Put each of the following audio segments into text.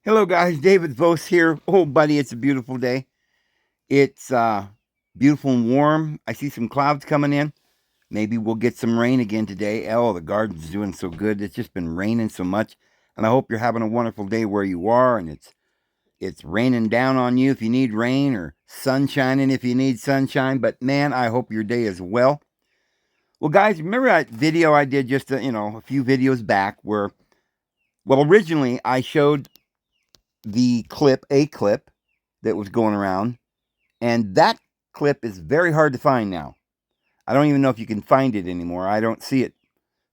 Hello, guys. David Vose here. Oh, buddy, it's a beautiful day. It's beautiful and warm. I see some clouds coming in. Maybe we'll get some rain again today. Oh, the garden's doing so good. It's just been raining so much, and I hope you're having a wonderful day where you are. And it's raining down on you if you need rain, or sun shining if you need sunshine. But man, I hope your day is well. Well, guys, remember that video I did just a few videos back where, well, originally I showed a clip that was going around, and that clip is very hard to find now. I don't even know if you can find it anymore. I don't see it,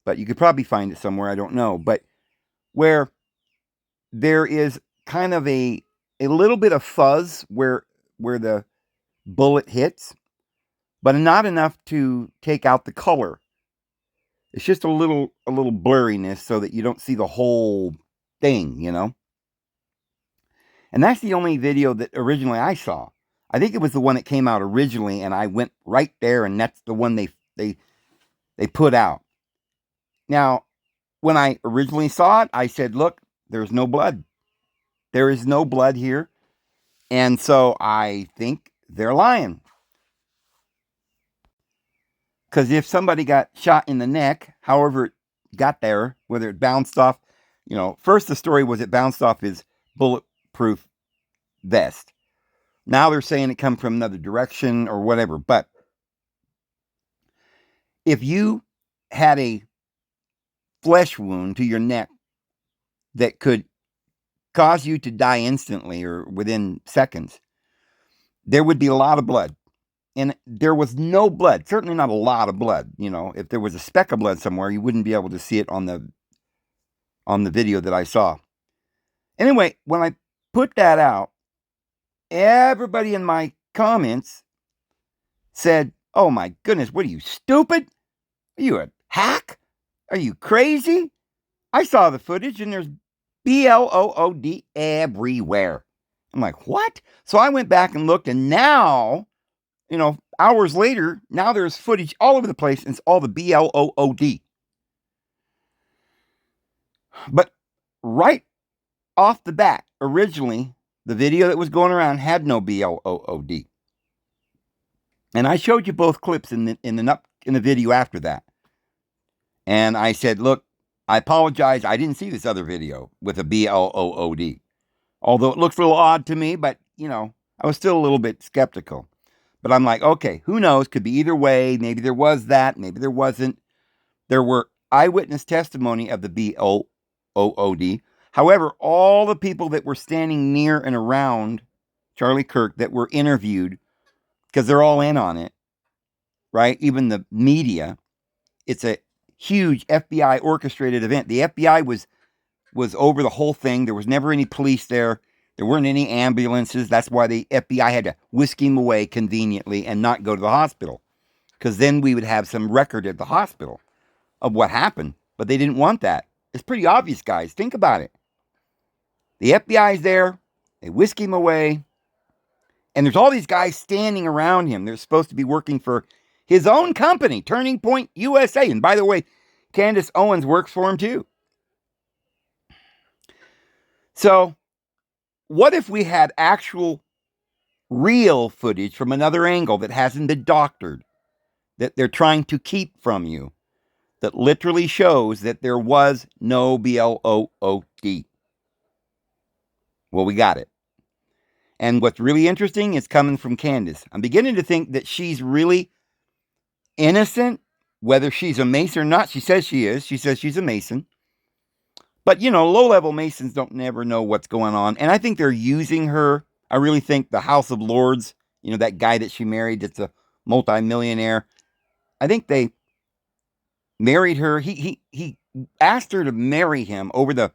but you could probably find it somewhere. I don't know. But where there is kind of a little bit of fuzz where the bullet hits, but not enough to take out the color. It's just a little blurriness so that you don't see the whole thing. And that's the only video that originally I saw. I think it was the one that came out originally, and I went right there, and that's the one they put out. Now, when I originally saw it, I said, look, there's no blood. There is no blood here. And so I think they're lying. Because if somebody got shot in the neck, however it got there, whether it bounced off, first the story was it bounced off his bulletproof vest. Now they're saying it come from another direction or whatever. But if you had a flesh wound to your neck that could cause you to die instantly or within seconds, there would be a lot of blood. And there was no blood, certainly not a lot of blood. If there was a speck of blood somewhere, you wouldn't be able to see it on the video that I saw. Anyway, when I put that out, everybody in my comments said, oh my goodness, what are you, stupid? Are you a hack? Are you crazy? I saw the footage and there's BLOOD everywhere. I'm like, what? So I went back and looked, and now, hours later, now there's footage all over the place, and it's all the BLOOD. But right off the bat, originally, the video that was going around had no BLOOD. And I showed you both clips in the video after that. And I said, look, I apologize. I didn't see this other video with a BLOOD. Although it looks a little odd to me, but, I was still a little bit skeptical. But I'm like, okay, who knows? Could be either way. Maybe there was that. Maybe there wasn't. There were eyewitness testimony of the BLOOD. However, all the people that were standing near and around Charlie Kirk that were interviewed, because they're all in on it, right? Even the media. It's a huge FBI orchestrated event. The FBI was over the whole thing. There was never any police there. There weren't any ambulances. That's why the FBI had to whisk him away conveniently and not go to the hospital. Because then we would have some record at the hospital of what happened. But they didn't want that. It's pretty obvious, guys. Think about it. The FBI's there. They whisk him away. And there's all these guys standing around him. They're supposed to be working for his own company, Turning Point USA. And by the way, Candace Owens works for him too. So, what if we had actual, real footage from another angle that hasn't been doctored, that they're trying to keep from you, that literally shows that there was no BLOOD? Well, we got it. And what's really interesting is coming from Candace. I'm beginning to think that she's really innocent, whether she's a Mason or not. She says she is. She says she's a Mason. But, low-level Masons don't never know what's going on. And I think they're using her. I really think the House of Lords, that guy that she married that's a multimillionaire, I think they married her. He asked her to marry him over the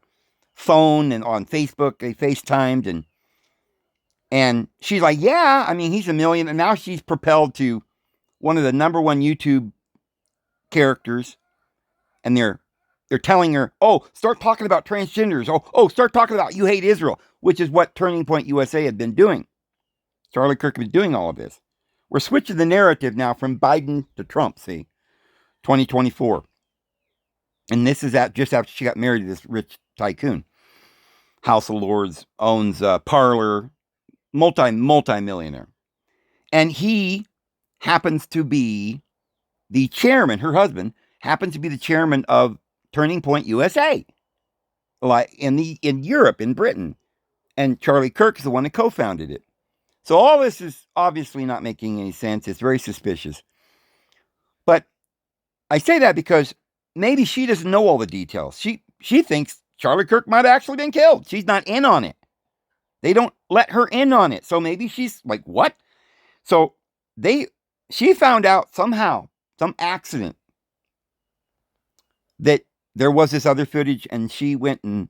phone and on Facebook. They FaceTimed, and she's like, yeah, he's a million. And now she's propelled to one of the number one YouTube characters. And they're telling her, oh, start talking about transgenders. Oh, start talking about you hate Israel, which is what Turning Point USA had been doing. Charlie Kirk was doing all of this. We're switching the narrative now from Biden to Trump, 2024. And this is just after she got married to this rich tycoon. House of Lords, owns a parlor, multi-millionaire. And he happens to be the chairman, her husband, happens to be the chairman of Turning Point USA, like in Europe, in Britain. And Charlie Kirk is the one that co-founded it. So all this is obviously not making any sense. It's very suspicious. But I say that because maybe she doesn't know all the details. She thinks Charlie Kirk might have actually been killed. She's not in on it. They don't let her in on it. So maybe she's like, what? So she found out somehow, some accident, that there was this other footage, and she went and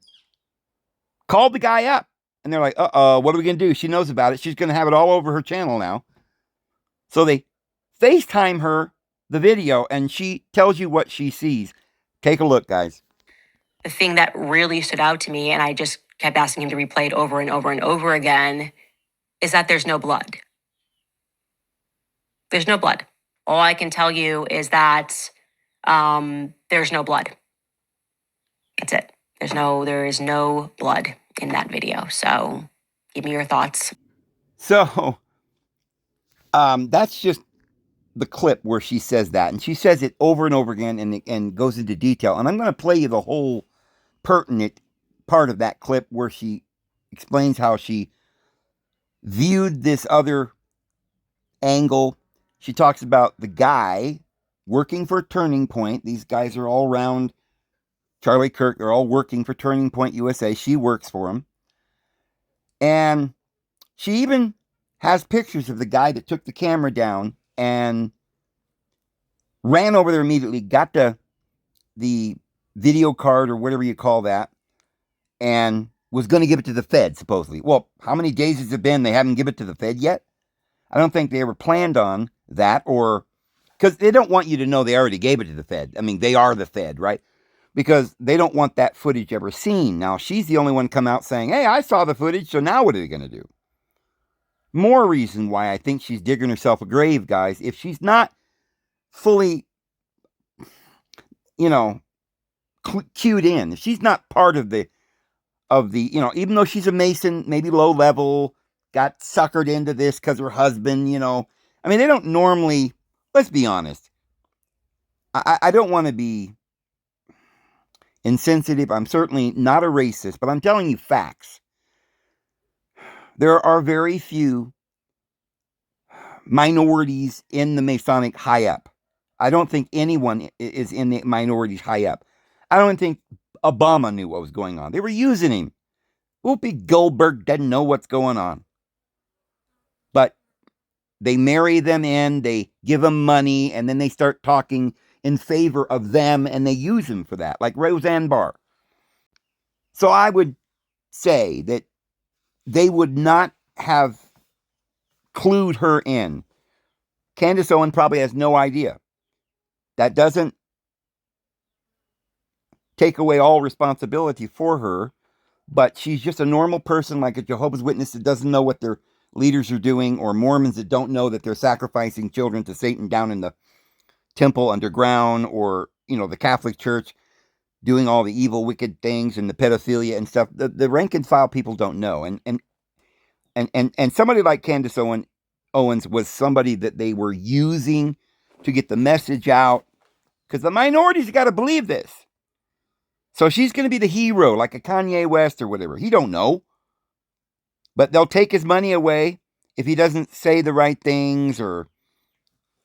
called the guy up. And they're like, what are we going to do? She knows about it. She's going to have it all over her channel now. So they FaceTime her the video, and she tells you what she sees. Take a look, guys. The thing that really stood out to me, and I just kept asking him to replay it over and over and over again, is that there's no blood. There's no blood. All I can tell you is that there's no blood. That's it. There is no blood in that video. So give me your thoughts. So that's just the clip where she says that, and she says it over and over again, and goes into detail. And I'm going to play you the whole pertinent part of that clip where she explains how she viewed this other angle. She talks about the guy working for Turning Point. These guys are all around Charlie Kirk. They're all working for Turning Point USA. She works for him. And she even has pictures of the guy that took the camera down and ran over there immediately, got the video card or whatever you call that, and was going to give it to the Fed, supposedly. Well, how many days has it been? They haven't given it to the Fed yet? I don't think they ever planned on that, or because they don't want you to know they already gave it to the Fed. I mean, they are the Fed, right? Because they don't want that footage ever seen. Now, she's the only one come out saying, hey, I saw the footage, so now what are they going to do? More reason why I think she's digging herself a grave, guys. If she's not fully, cued in, if she's not part of the, even though she's a Mason, maybe low level, got suckered into this because her husband, I mean, they don't normally, let's be honest. I don't want to be insensitive. I'm certainly not a racist, but I'm telling you facts. There are very few minorities in the Masonic high up. I don't think anyone is in the minorities high up. I don't think Obama knew what was going on. They were using him. Whoopi Goldberg doesn't know what's going on. But they marry them in, they give them money, and then they start talking in favor of them, and they use them for that, like Roseanne Barr. So I would say that they would not have clued her in. Candace Owen probably has no idea. That doesn't take away all responsibility for her, but she's just a normal person, like a Jehovah's Witness that doesn't know what their leaders are doing, or Mormons that don't know that they're sacrificing children to Satan down in the temple underground, or, the Catholic Church doing all the evil, wicked things and the pedophilia and stuff. The rank and file people don't know. And somebody like Candace Owens was somebody that they were using to get the message out, because the minorities got to believe this. So she's going to be the hero, like a Kanye West or whatever. He don't know. But they'll take his money away if he doesn't say the right things or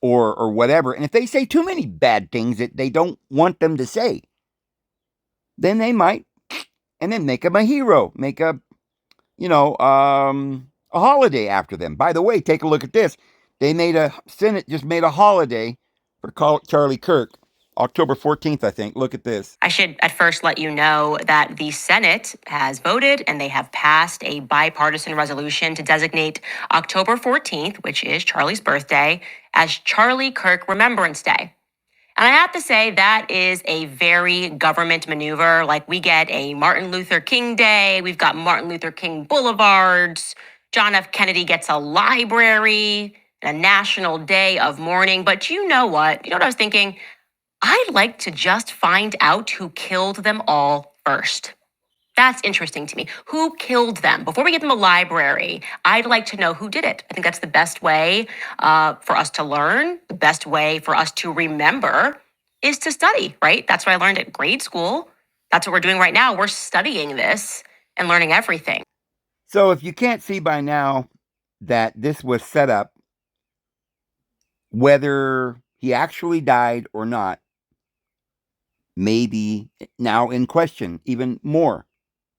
whatever. And if they say too many bad things that they don't want them to say, then they might, and then make him a hero, make a holiday after them. By the way, take a look at this. Senate just made a holiday for Charlie Kirk. October 14th, I think. Look at this. I should at first let you know that the Senate has voted and they have passed a bipartisan resolution to designate October 14th, which is Charlie's birthday, as Charlie Kirk Remembrance Day. And I have to say that is a very government maneuver. Like, we get a Martin Luther King Day, we've got Martin Luther King Boulevards, John F. Kennedy gets a library, a national day of mourning. But you know what? You know what I was thinking? I'd like to just find out who killed them all first. That's interesting to me. Who killed them? Before we get them a library, I'd like to know who did it. I think that's the best way for us to learn. The best way for us to remember is to study, right? That's what I learned at grade school. That's what we're doing right now. We're studying this and learning everything. So if you can't see by now that this was set up, whether he actually died or not, may be now in question even more.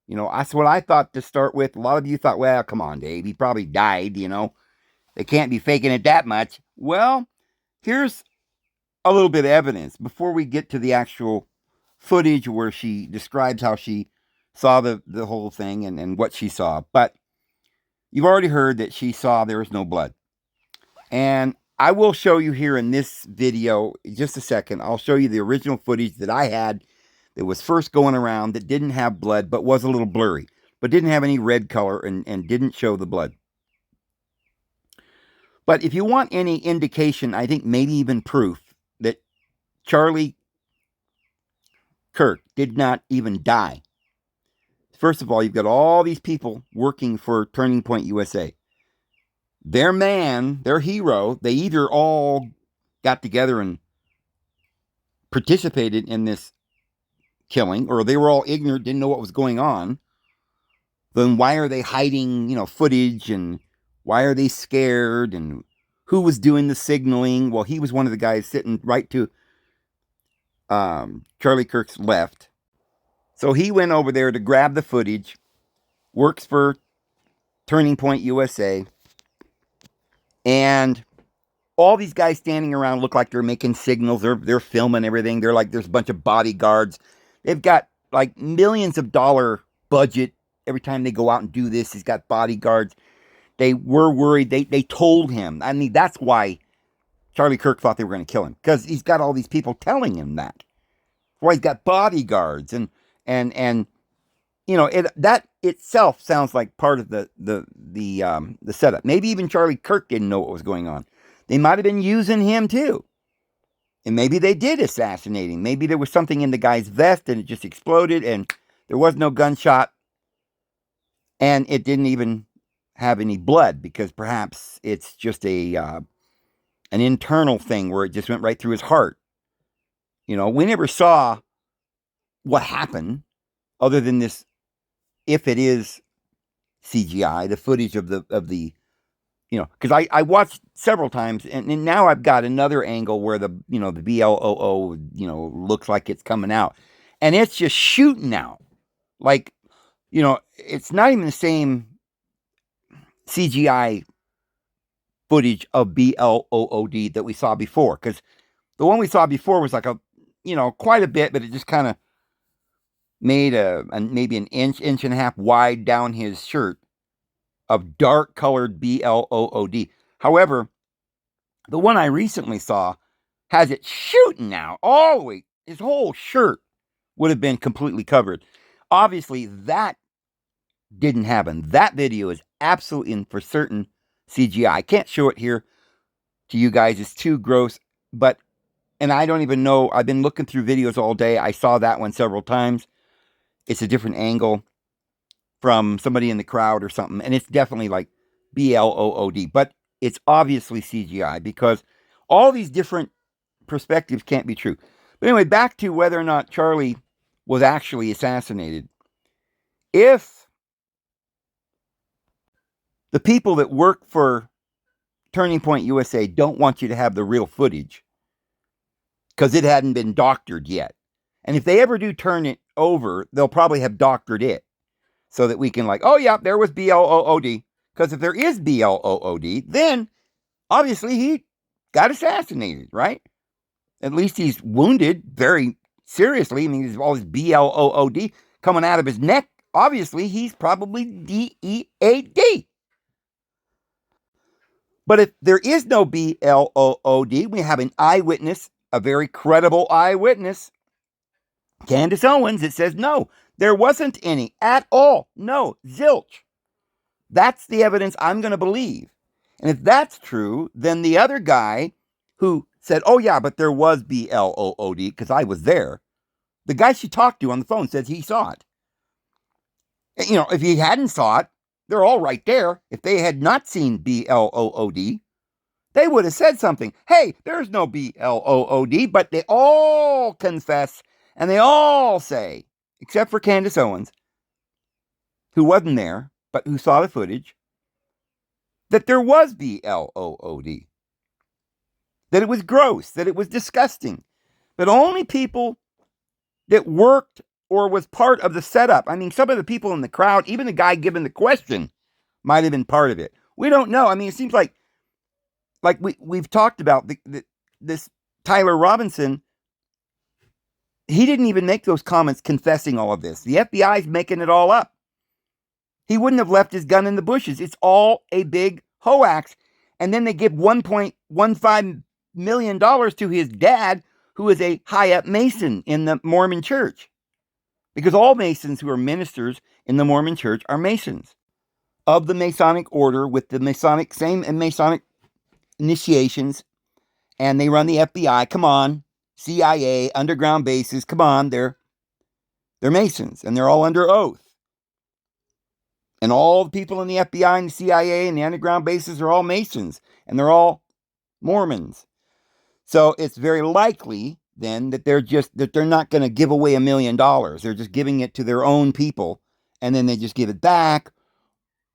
That's what I thought to start with. A lot of you thought, well, come on, Dave, he probably died. They can't be faking it that much. Well, here's a little bit of evidence before we get to the actual footage where she describes how she saw the whole thing and what she saw. But you've already heard that she saw there was no blood. And I will show you here in this video, in just a second, I'll show you the original footage that I had that was first going around that didn't have blood but was a little blurry, but didn't have any red color and didn't show the blood. But if you want any indication, I think maybe even proof that Charlie Kirk did not even die. First of all, you've got all these people working for Turning Point USA. Their man, their hero, they either all got together and participated in this killing, or they were all ignorant, didn't know what was going on. Then why are they hiding, footage, and why are they scared, and who was doing the signaling? Well, he was one of the guys sitting right to Charlie Kirk's left. So he went over there to grab the footage, works for Turning Point USA, and all these guys standing around look like they're making signals. They're filming everything. They're like, there's a bunch of bodyguards. They've got like millions of dollar budget every time they go out and do this. He's got bodyguards. They were worried. They told him. I mean, that's why Charlie Kirk thought they were going to kill him, because he's got all these people telling him that. Why he's got bodyguards and that itself sounds like part of the setup. Maybe even Charlie Kirk didn't know what was going on. They might have been using him too. And maybe they did assassinate him. Maybe there was something in the guy's vest and it just exploded and there was no gunshot. And it didn't even have any blood, because perhaps it's just an internal thing where it just went right through his heart. We never saw what happened other than this, if it is CGI, the footage of the because I watched several times, and now I've got another angle where the BLOO, looks like it's coming out, and it's just shooting out. Like, it's not even the same CGI footage of BLOOD that we saw before, because the one we saw before was like quite a bit, but it just kind of made maybe an inch and a half wide down his shirt of dark colored BLOOD. However, the one I recently saw has it shooting out all the way. His whole shirt would have been completely covered. Obviously, that didn't happen. That video is absolutely and for certain CGI. I can't show it here to you guys. It's too gross. And I don't even know. I've been looking through videos all day. I saw that one several times. It's a different angle from somebody in the crowd or something. And it's definitely like BLOOD. But it's obviously CGI, because all these different perspectives can't be true. But anyway, back to whether or not Charlie was actually assassinated. If the people that work for Turning Point USA don't want you to have the real footage because it hadn't been doctored yet, and if they ever do turn it over, they'll probably have doctored it so that we can oh yeah, there was BLOOD. Because if there is BLOOD, then obviously he got assassinated, right? At least he's wounded very seriously. I mean, there's all this BLOOD coming out of his neck. Obviously, he's probably DEAD. But if there is no BLOOD, we have an eyewitness, a very credible eyewitness, Candace Owens, that says no, there wasn't any at all. No, zilch. That's the evidence I'm going to believe. And if that's true, then the other guy who said, oh yeah, but there was BLOOD because I was there, the guy she talked to on the phone says he saw it. If you hadn't saw it, they're all right there. If they had not seen BLOOD, they would have said something. Hey, there's no BLOOD, but they all confess and they all say, except for Candace Owens, who wasn't there, but who saw the footage, that there was BLOOD, that it was gross, that it was disgusting. But only people that worked or was part of the setup. I mean, some of the people in the crowd, even the guy giving the question, might have been part of it. We don't know. I mean, it seems like we've talked about this Tyler Robinson. He didn't even make those comments confessing all of this. The FBI's making it all up. He wouldn't have left his gun in the bushes. It's all a big hoax. And then they give $1.15 million to his dad, who is a high up Mason in the Mormon church. Because all Masons who are ministers in the Mormon church are Masons of the Masonic order with the same Masonic initiations. And they run the FBI. Come on. CIA, underground bases. Come on. They're Masons and they're all under oath. And all the people in the FBI and the CIA and the underground bases are all Masons and they're all Mormons. So it's very likely then that they're not going to give away $1 million. They're just giving it to their own people and then they just give it back,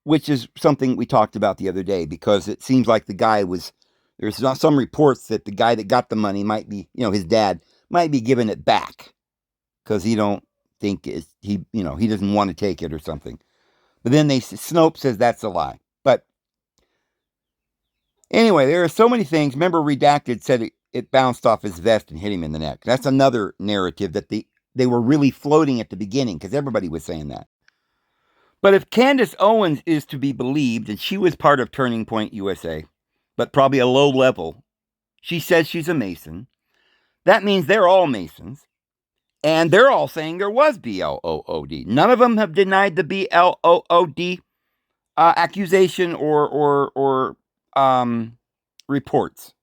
which is something we talked about the other day, because it seems like there's some reports that the guy that got the money might be, his dad might be giving it back because he don't think he doesn't want to take it or something. But then Snopes says that's a lie. But anyway, there are so many things. Remember, Redacted said it bounced off his vest and hit him in the neck. That's another narrative that they were really floating at the beginning because everybody was saying that. But if Candace Owens is to be believed, and she was part of Turning Point USA, but probably a low level, she says she's a Mason. That means they're all Masons. And they're all saying there was BLOOD. None of them have denied the BLOOD accusation or reports.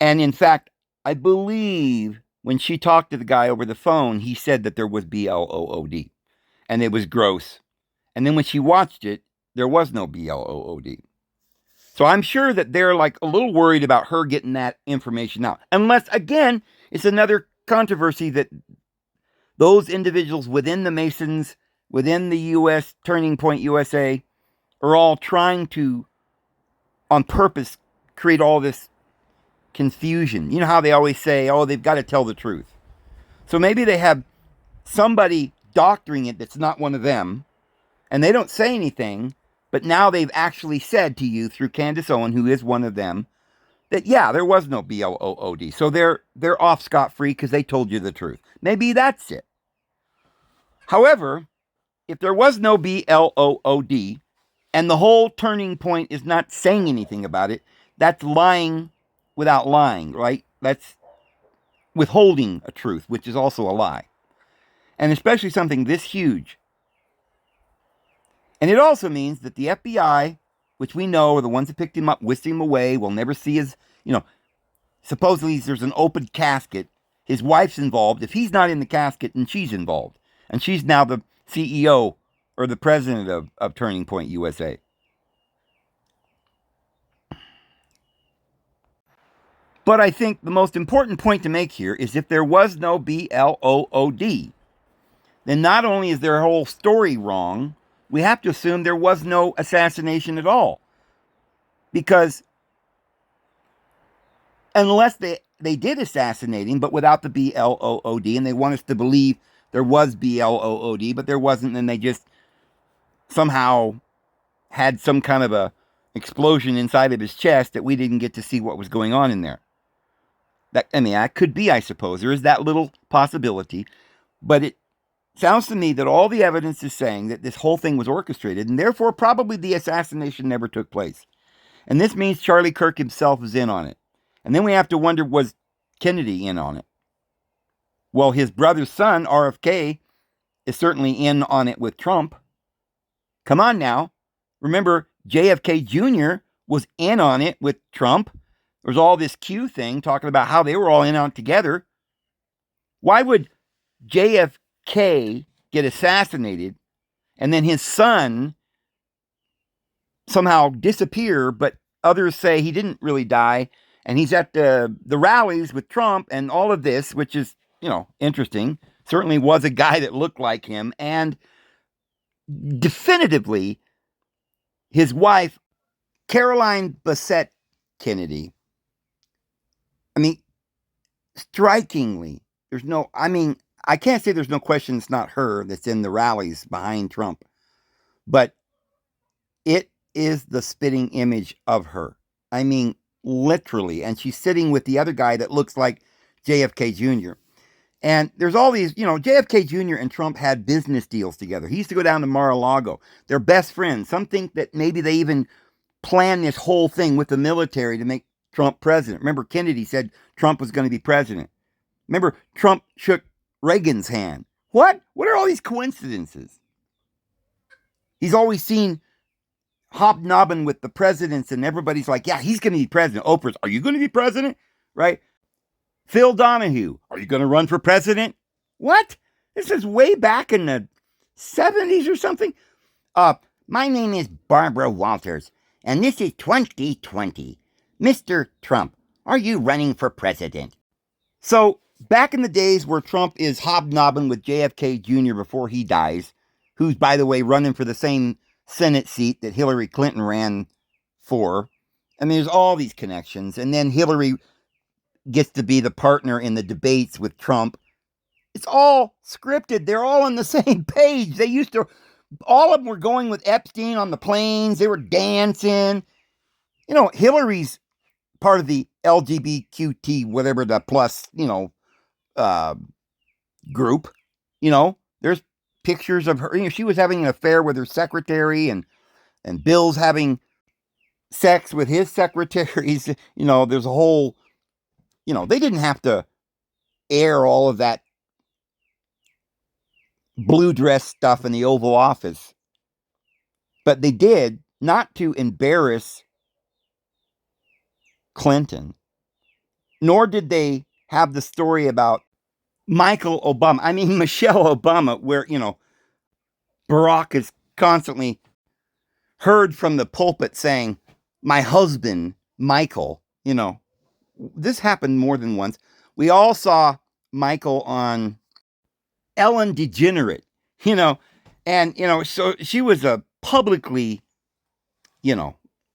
And in fact, I believe when she talked to the guy over the phone, he said that there was BLOOD. And it was gross. And then when she watched it, there was no BLOOD. So I'm sure that they're like a little worried about her getting that information out. Unless, again, it's another controversy that those individuals within the Masons, within the U.S., Turning Point USA, are all trying to, on purpose, create all this confusion. You know how they always say, oh, they've got to tell the truth. So maybe they have somebody doctoring it that's not one of them, and they don't say anything, but now they've actually said to you through Candace Owen, who is one of them, that yeah, there was no BLOOD. So they're off scot-free because they told you the truth. Maybe that's it. However, if there was no BLOOD and the whole Turning Point is not saying anything about it, that's lying without lying, right? That's withholding a truth, which is also a lie. And especially something this huge. And it also means that the FBI, which we know are the ones that picked him up, whisked him away, will never see his, supposedly there's an open casket. His wife's involved. If he's not in the casket, then she's involved. And she's now the CEO or the president of Turning Point USA. But I think the most important point to make here is if there was no BLOOD, then not only is their whole story wrong, we have to assume there was no assassination at all. Because unless they did assassinate him, but without the BLOOD, and they want us to believe there was BLOOD, but there wasn't, and they just somehow had some kind of a explosion inside of his chest that we didn't get to see what was going on in there. That could be, I suppose. There is that little possibility. But it sounds to me that all the evidence is saying that this whole thing was orchestrated, and therefore probably the assassination never took place. And this means Charlie Kirk himself is in on it. And then we have to wonder, was Kennedy in on it? Well, his brother's son, RFK, is certainly in on it with Trump. Come on now. Remember, JFK Jr. was in on it with Trump. There was all this Q thing talking about how they were all in on it together. Why would JFK get assassinated and then his son somehow disappear, but others say he didn't really die, and he's at the rallies with Trump and all of this, which is, interesting. Certainly was a guy that looked like him, and definitively his wife, Caroline Bassett Kennedy. I mean, strikingly, I can't say there's no question it's not her that's in the rallies behind Trump, but it is the spitting image of her. I mean, literally. And she's sitting with the other guy that looks like JFK Jr. And there's all these, JFK Jr. and Trump had business deals together. He used to go down to Mar-a-Lago. They're best friends. Some think that maybe they even planned this whole thing with the military to make Trump president. Remember, Kennedy said Trump was going to be president. Remember, Trump shook Reagan's hand. What? What are all these coincidences? He's always seen hobnobbing with the presidents, and everybody's like, yeah, he's going to be president. Oprah's, are you going to be president? Right? Phil Donahue, are you going to run for president? What? This is way back in the 70s or something. My name is Barbara Walters, and this is 2020. Mr. Trump, are you running for president? So, back in the days where Trump is hobnobbing with JFK Jr. before he dies, who's, by the way, running for the same Senate seat that Hillary Clinton ran for. I mean, there's all these connections. And then Hillary gets to be the partner in the debates with Trump. It's all scripted. They're all on the same page. All of them were going with Epstein on the planes. They were dancing. Hillary's part of the LGBTQ, whatever the plus, group. There's pictures of her. She was having an affair with her secretary, and Bill's having sex with his secretaries. There's a whole, they didn't have to air all of that blue dress stuff in the Oval Office, but they did, not to embarrass Clinton, nor did they have the story about Michelle Obama, where, Barack is constantly heard from the pulpit saying, my husband, Michael. This happened more than once. We all saw Michael on Ellen DeGenerate, so she was a publicly,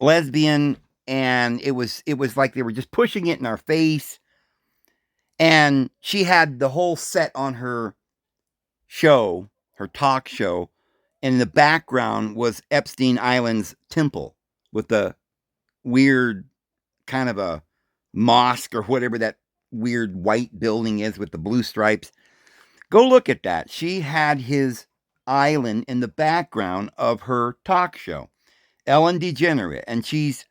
lesbian, and it was like they were just pushing it in our face. And she had the whole set on her show, her talk show, and in the background was Epstein Island's temple with the weird kind of a mosque or whatever that weird white building is with the blue stripes. Go look at that. She had his island in the background of her talk show, Ellen DeGenerate, and she's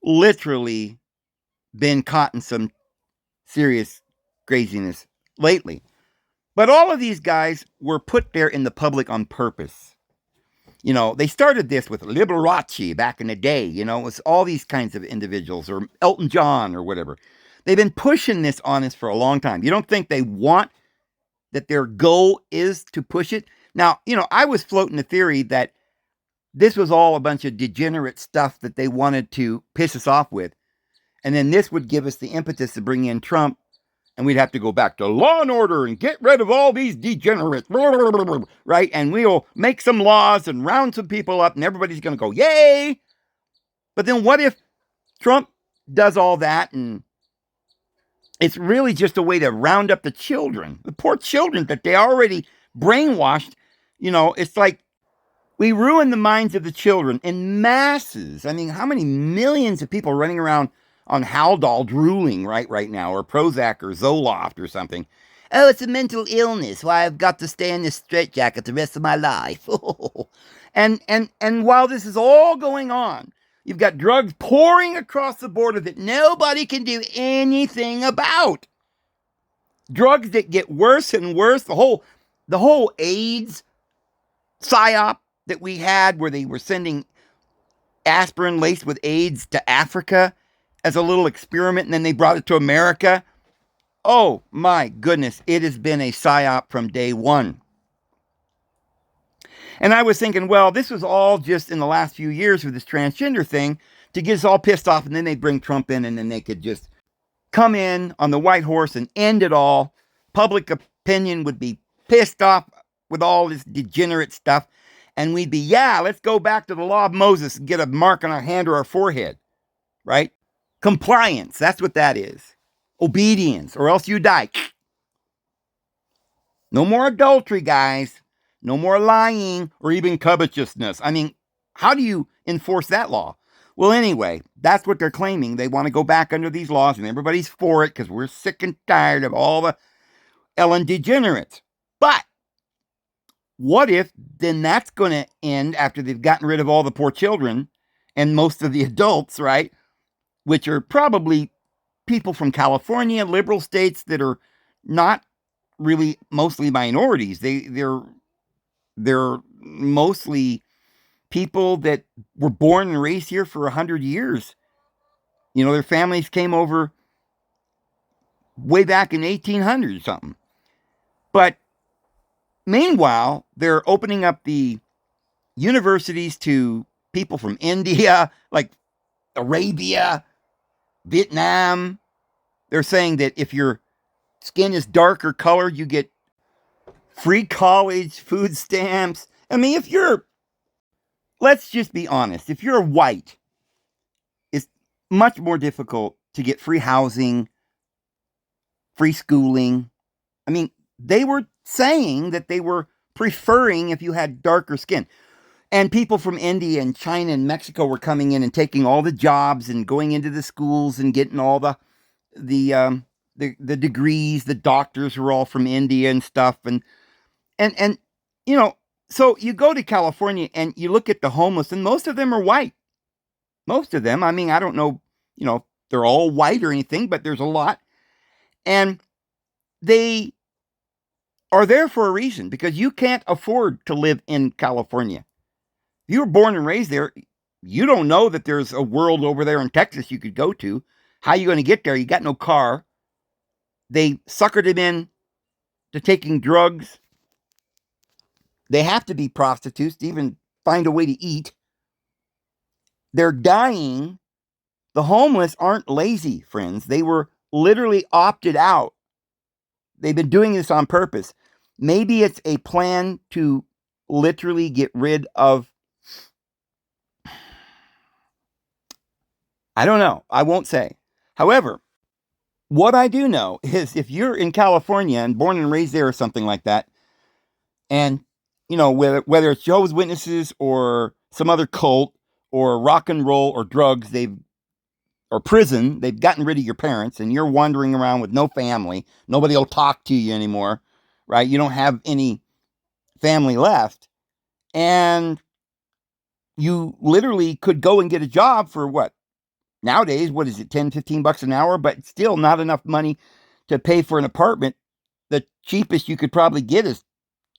literally been caught in some serious craziness lately. But all of these guys were put there in the public on purpose. They started this with Liberace back in the day. It was all these kinds of individuals, or Elton John or whatever. They've been pushing this on us for a long time. You don't think they want that their goal is to push it? Now, I was floating the theory that this was all a bunch of degenerate stuff that they wanted to piss us off with. And then this would give us the impetus to bring in Trump, and we'd have to go back to law and order and get rid of all these degenerates, right? And we'll make some laws and round some people up, and everybody's going to go, yay! But then what if Trump does all that, and it's really just a way to round up the children, the poor children that they already brainwashed? It's like we ruin the minds of the children in masses. I mean, how many millions of people running around on Haldol drooling right now, or Prozac or Zoloft or something? Oh, it's a mental illness. Why, I've got to stay in this straitjacket the rest of my life. and while this is all going on, you've got drugs pouring across the border that nobody can do anything about. Drugs that get worse and worse. The whole AIDS psyop that we had, where they were sending aspirin laced with AIDS to Africa as a little experiment, and then they brought it to America. Oh my goodness, it has been a psyop from day one. And I was thinking, well, this was all just in the last few years with this transgender thing to get us all pissed off, and then they'd bring Trump in, and then they could just come in on the white horse and end it all. Public opinion would be pissed off with all this degenerate stuff, and we'd be, yeah, let's go back to the law of Moses and get a mark on our hand or our forehead, right? Compliance, that's what that is. Obedience, or else you die. No more adultery, guys. No more lying or even covetousness. I mean, how do you enforce that law? Well, anyway, that's what they're claiming. They want to go back under these laws, and everybody's for it because we're sick and tired of all the Ellen degenerates. But what if then that's going to end after they've gotten rid of all the poor children and most of the adults, right? Which are probably people from California, liberal states that are not really mostly minorities. They're mostly people that were born and raised here for 100 years. You know, their families came over way back in 1800 or something. But meanwhile, they're opening up the universities to people from India, like Arabia, Vietnam. They're saying that if your skin is darker colored, you get free college, food stamps. I mean, if you're, let's just be honest, if you're white, it's much more difficult to get free housing, free schooling. I mean, they were saying that they were preferring if you had darker skin. And people from India and China and Mexico were coming in and taking all the jobs and going into the schools and getting all the degrees. The doctors were all from India and stuff. And you know, so you go to California and you look at the homeless, and most of them are white. Most of them. I mean, I don't know, you know, they're all white or anything, but there's a lot. And they are there for a reason, because you can't afford to live in California. If you were born and raised there, you don't know that there's a world over there in Texas you could go to. How are you going to get there? You got no car. They suckered him in to taking drugs. They have to be prostitutes to even find a way to eat. They're dying. The homeless aren't lazy, friends. They were literally opted out. They've been doing this on purpose. Maybe it's a plan to literally get rid of, I don't know. I won't say. However, what I do know is if you're in California and born and raised there or something like that, and, you know, whether it's Jehovah's Witnesses or some other cult or rock and roll or drugs, or prison, they've gotten rid of your parents and you're wandering around with no family. Nobody will talk to you anymore, right? You don't have any family left. And you literally could go and get a job for what? Nowadays, what is it, 10, 15 bucks an hour? But still not enough money to pay for an apartment. The cheapest you could probably get is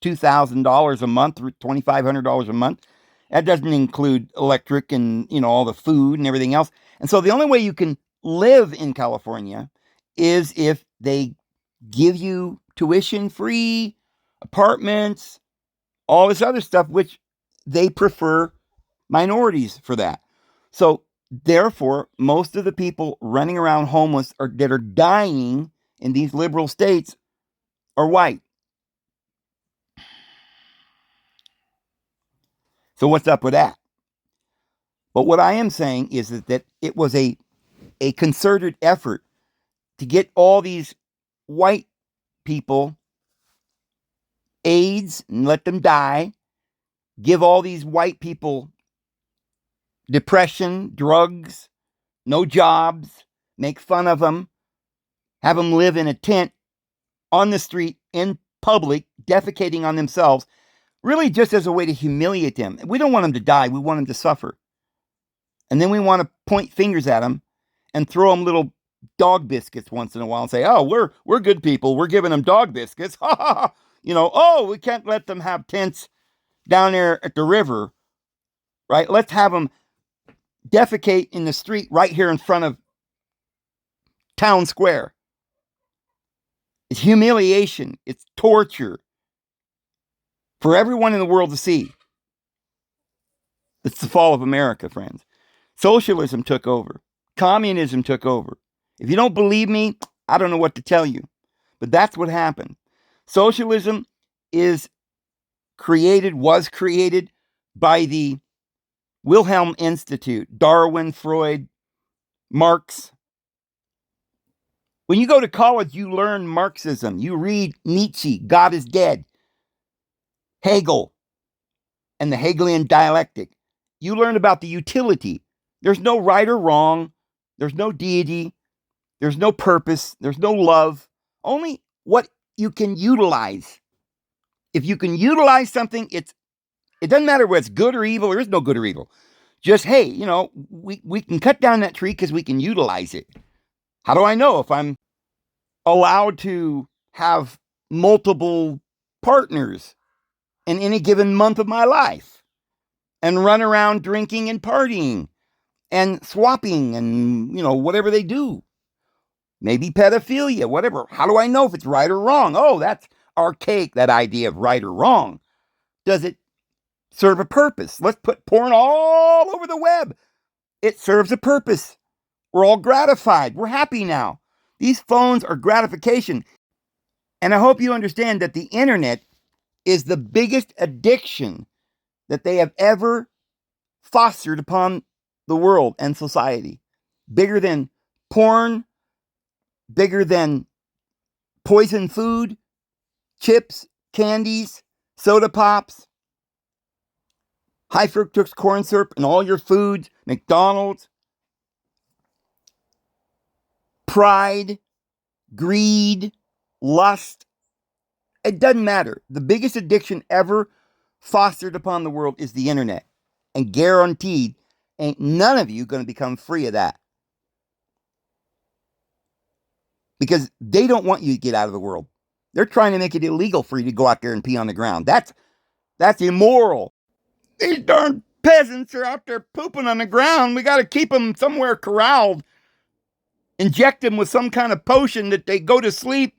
$2,000 a month, or $2,500 a month. That doesn't include electric and, you know, all the food and everything else. And so the only way you can live in California is if they give you tuition free apartments, all this other stuff, which they prefer minorities for that. So therefore, most of the people running around homeless that are dying in these liberal states are white. So what's up with that? But what I am saying is that it was a concerted effort to get all these white people AIDS and let them die, give all these white people depression, drugs, no jobs, make fun of them, have them live in a tent on the street in public, defecating on themselves, really just as a way to humiliate them. We don't want them to die. We want them to suffer. And then we want to point fingers at them and throw them little dog biscuits once in a while and say, oh, we're good people. We're giving them dog biscuits. You know, oh, we can't let them have tents down there at the river, right? Let's have them defecate in the street right here in front of town square. It's humiliation. It's torture for everyone in the world to see. the fall of America, friends. Socialism took over. Communism took over. If you don't believe me, I don't know what to tell you. But that's what happened. Socialism was created by the Wilhelm Institute, Darwin, Freud, Marx. When you go to college, you learn Marxism. You read Nietzsche, God is Dead, Hegel, and the Hegelian dialectic. You learn about the utility. There's no right or wrong. There's no deity. There's no purpose. There's no love. Only what you can utilize. If you can utilize something, it doesn't matter whether it's good or evil. There is no good or evil. Just, hey, we can cut down that tree because we can utilize it. How do I know if I'm allowed to have multiple partners in any given month of my life and run around drinking and partying and swapping and, whatever they do? Maybe pedophilia, whatever. How do I know if it's right or wrong? Oh, that's archaic, that idea of right or wrong. Does it serve a purpose? Let's put porn all over the web. It serves a purpose. We're all gratified. We're happy now. These phones are gratification. And I hope you understand that the internet is the biggest addiction that they have ever fostered upon the world and society. Bigger than porn, bigger than poison food, chips, candies, soda pops, high fructose corn syrup in all your foods, McDonald's, pride, greed, lust. It doesn't matter. The biggest addiction ever fostered upon the world is the internet. And guaranteed, ain't none of you going to become free of that. Because they don't want you to get out of the world. They're trying to make it illegal for you to go out there and pee on the ground. That's immoral. These darn peasants are out there pooping on the ground. We got to keep them somewhere corralled. Inject them with some kind of potion that they go to sleep.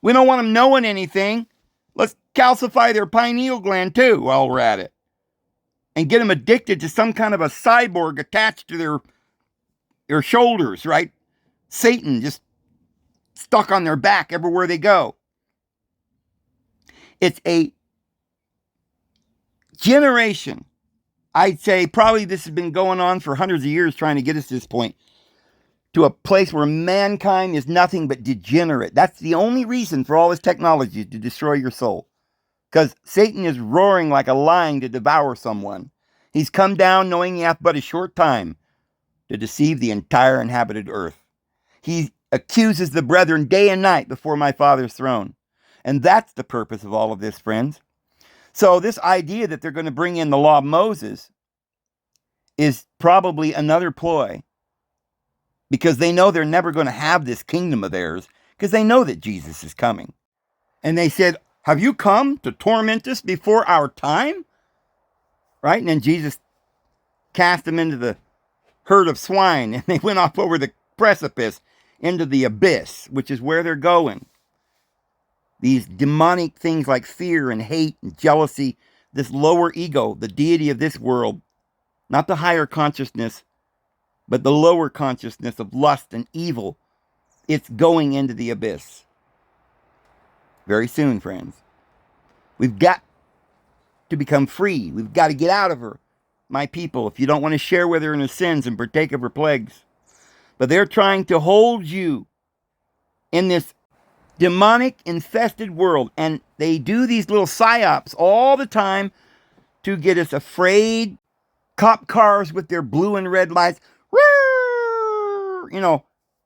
We don't want them knowing anything. Let's calcify their pineal gland too while we're at it. And get them addicted to some kind of a cyborg attached to their shoulders, right? Satan just stuck on their back everywhere they go. It's a generation. I'd say probably this has been going on for hundreds of years trying to get us to this point, to a place where mankind is nothing but degenerate. That's the only reason for all this technology, to destroy your soul. Because Satan is roaring like a lion to devour someone. He's come down knowing he hath but a short time to deceive the entire inhabited earth. He accuses the brethren day and night before my Father's throne. And that's the purpose of all of this, friends. So this idea that they're going to bring in the law of Moses is probably another ploy, because they know they're never going to have this kingdom of theirs, because they know that Jesus is coming. And they said, have you come to torment us before our time? Right? And then Jesus cast them into the herd of swine, and they went off over the precipice into the abyss, which is where they're going. These demonic things like fear and hate and jealousy, this lower ego, the deity of this world, not the higher consciousness, but the lower consciousness of lust and evil, it's going into the abyss. Very soon, friends. We've got to become free. We've got to get out of her, my people, if you don't want to share with her in her sins and partake of her plagues. But they're trying to hold you in this demonic infested world, and they do these little psyops all the time to get us afraid. Cop cars with their blue and red lights,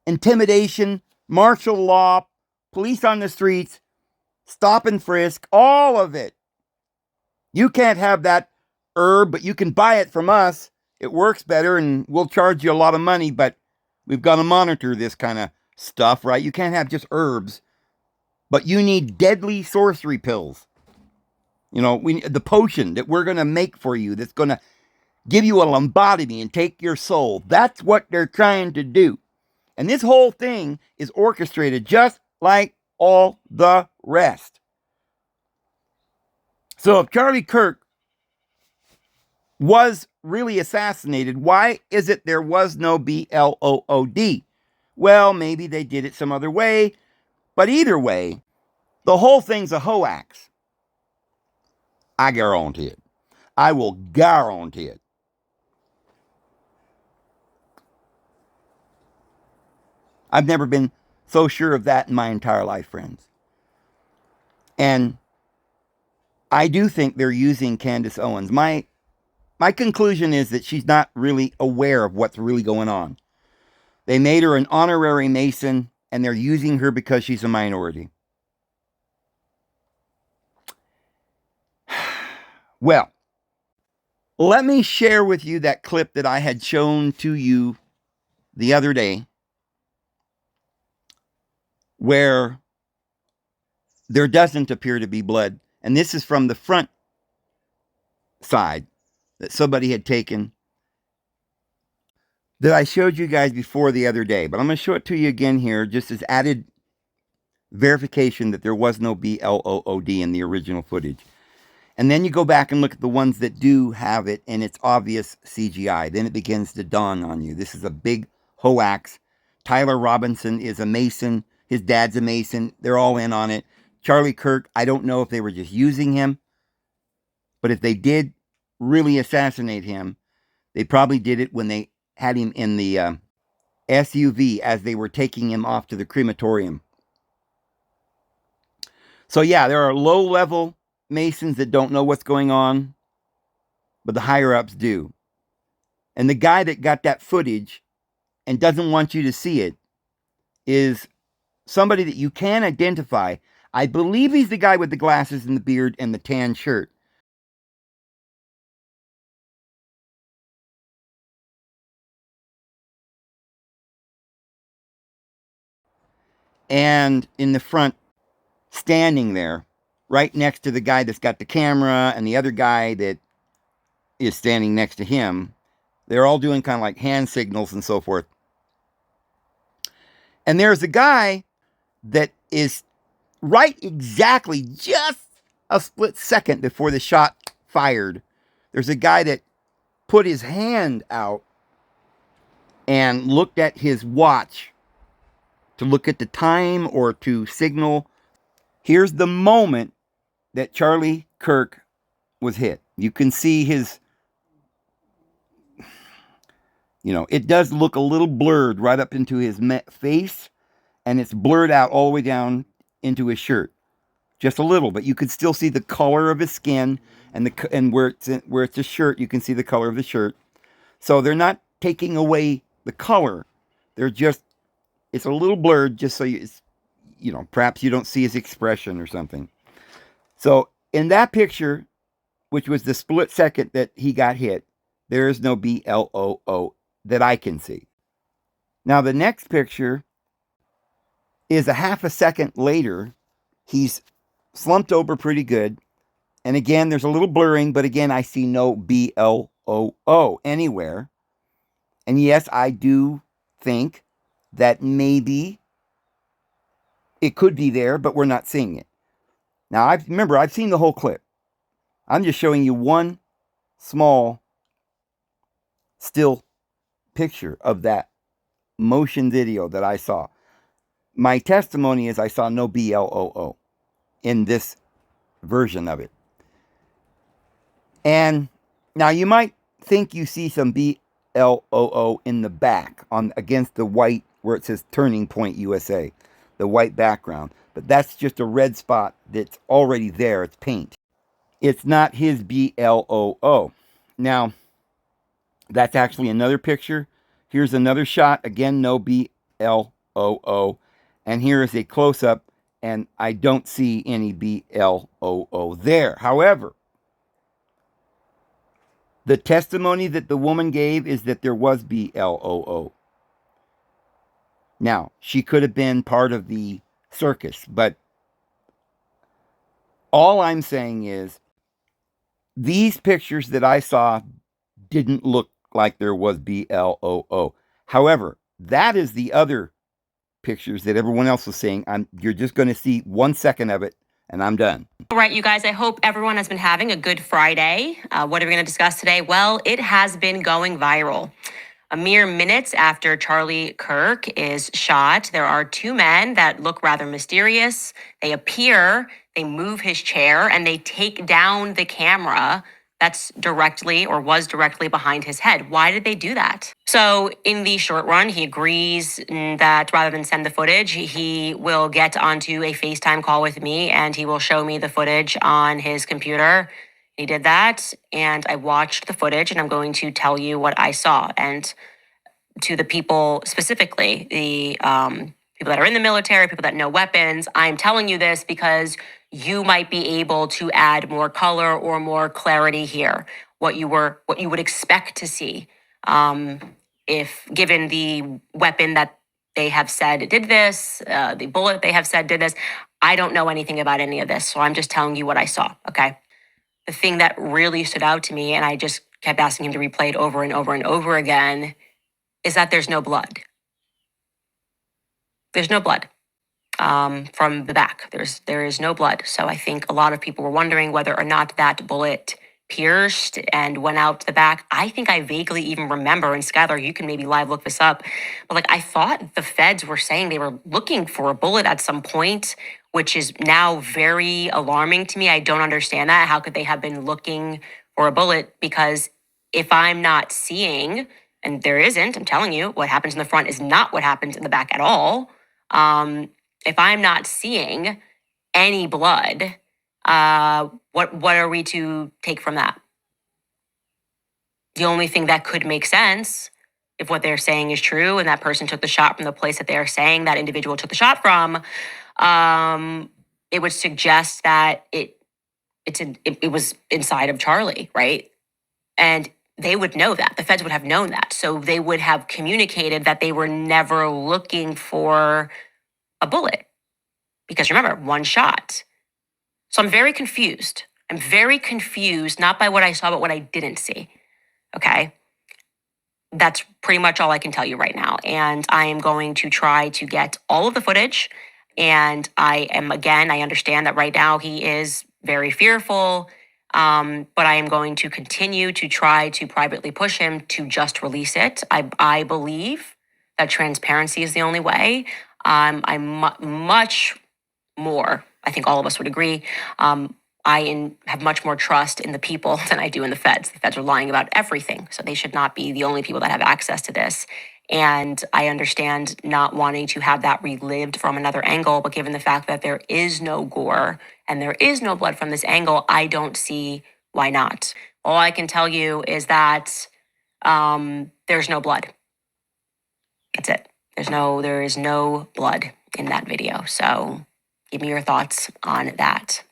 intimidation, martial law, police on the streets, stop and frisk, all of it. You can't have that herb, but you can buy it from us. It works better, and we'll charge you a lot of money, but we've got to monitor this kind of stuff, right? You can't have just herbs, but you need deadly sorcery pills. The potion that we're going to make for you that's going to give you a lobotomy and take your soul. That's what they're trying to do. And this whole thing is orchestrated just like all the rest. So if Charlie Kirk was really assassinated, why is it there was no BLOOD? Well, maybe they did it some other way, but either way, the whole thing's a hoax. I guarantee it. I will guarantee it. I've never been so sure of that in my entire life, friends. And I do think they're using Candace Owens. My conclusion is that she's not really aware of what's really going on. They made her an honorary Mason, and they're using her because she's a minority. Well, let me share with you that clip that I had shown to you the other day, where there doesn't appear to be blood. And this is from the front side that somebody had taken that I showed you guys before the other day. But I'm going to show it to you again here, just as added verification that there was no BLOOD in the original footage. And then you go back and look at the ones that do have it, and it's obvious CGI. Then it begins to dawn on you. This is a big hoax. Tyler Robinson is a Mason. His dad's a Mason. They're all in on it. Charlie Kirk, I don't know if they were just using him, but if they did really assassinate him, they probably did it when they had him in the SUV as they were taking him off to the crematorium. So yeah, there are low-level Masons that don't know what's going on, but the higher-ups do. And the guy that got that footage and doesn't want you to see it is somebody that you can identify. I believe he's the guy with the glasses and the beard and the tan shirt. And in the front, standing there, right next to the guy that's got the camera and the other guy that is standing next to him, they're all doing kind of like hand signals and so forth. And there's a guy that is right exactly just a split second before the shot fired. There's a guy that put his hand out and looked at his watch to look at the time or to signal. Here's the moment that Charlie Kirk was hit. You can see his, it does look a little blurred right up into his face, and it's blurred out all the way down into his shirt. Just a little, but you could still see the color of his skin, and where it's a shirt, you can see the color of the shirt. So they're not taking away the color. They're just, it's a little blurred just so perhaps you don't see his expression or something. So in that picture, which was the split second that he got hit, there is no BLOO that I can see. Now the next picture is a half a second later. He's slumped over pretty good. And again, there's a little blurring, but again, I see no BLOO anywhere. And yes, I do think that maybe it could be there, but we're not seeing it. Now, I've seen the whole clip. I'm just showing you one small still picture of that motion video that I saw. My testimony is I saw no BLOO in this version of it. And now you might think you see some BLOO in the back against the white where it says Turning Point USA, the white background. But that's just a red spot that's already there. It's paint. It's not his BLOO. Now, that's actually another picture. Here's another shot. Again, no BLOO. And here is a close-up, and I don't see any BLOO there. However, the testimony that the woman gave is that there was BLOO. Now, she could have been part of the circus, but all I'm saying is these pictures that I saw didn't look like there was BLOO. However, that is the other pictures that everyone else was saying. You're just going to see 1 second of it, And I'm done. All right, you guys, I hope everyone has been having a good Friday. What are we going to discuss today? Well, it has been going viral. A mere minutes after Charlie Kirk is shot, there are two men that look rather mysterious. They appear, they move his chair, and they take down the camera that's directly or was directly behind his head. Why did they do that? So, in the short run, he agrees that rather than send the footage, he will get onto a FaceTime call with me and he will show me the footage on his computer. He did that, and I watched the footage, and I'm going to tell you what I saw. And to the people specifically, the people that are in the military, people that know weapons, I'm telling you this because you might be able to add more color or more clarity here. What you would expect to see, if given the weapon that they have said did this, the bullet they have said did this. I don't know anything about any of this, so I'm just telling you what I saw. Okay. The thing that really stood out to me, and I just kept asking him to replay it over and over and over again, is that there's no blood. There's no blood from the back. There is no blood. So I think a lot of people were wondering whether or not that bullet pierced and went out the back. I think I vaguely even remember, and Skylar, you can maybe live look this up, but like I thought the feds were saying they were looking for a bullet at some point, which is now very alarming to me. I don't understand that. How could they have been looking for a bullet? Because if I'm not seeing, and there isn't, I'm telling you, what happens in the front is not what happens in the back at all. If I'm not seeing any blood, what are we to take from that? The only thing that could make sense, if what they're saying is true and that person took the shot from the place that they're saying that individual took the shot from, it would suggest that it was inside of Charlie, right? And they would know that. The feds would have known that. So they would have communicated that they were never looking for a bullet. Because remember, one shot. So I'm very confused. I'm very confused, not by what I saw, but what I didn't see. Okay. That's pretty much all I can tell you right now. And I am going to try to get all of the footage. And I understand that right now he is very fearful. But I am going to continue to try to privately push him to just release it. I believe that transparency is the only way. I'm much more, I think all of us would agree. Have much more trust in the people than I do in the feds. The feds are lying about everything, so they should not be the only people that have access to this. And I understand not wanting to have that relived from another angle, but given the fact that there is no gore and there is no blood from this angle, I don't see why not. All I can tell you is that there's no blood. That's it. There is no blood in that video. So give me your thoughts on that.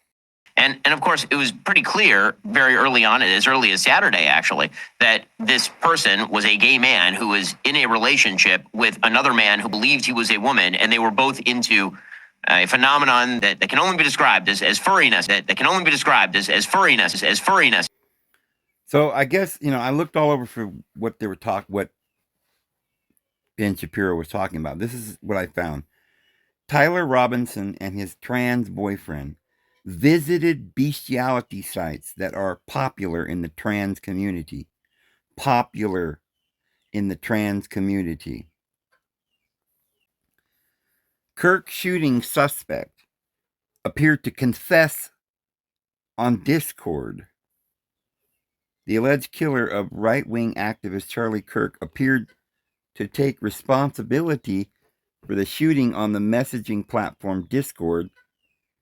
And of course, it was pretty clear very early on, as early as Saturday, actually, that this person was a gay man who was in a relationship with another man who believed he was a woman, and they were both into a phenomenon that can only be described as furriness. That can only be described as furriness. So I guess, I looked all over for what what Ben Shapiro was talking about. This is what I found. Tyler Robinson and his trans boyfriend visited bestiality sites that are popular in the trans community. Popular in the trans community. Kirk shooting suspect appeared to confess on Discord. The alleged killer of right-wing activist Charlie Kirk appeared to take responsibility for the shooting on the messaging platform Discord,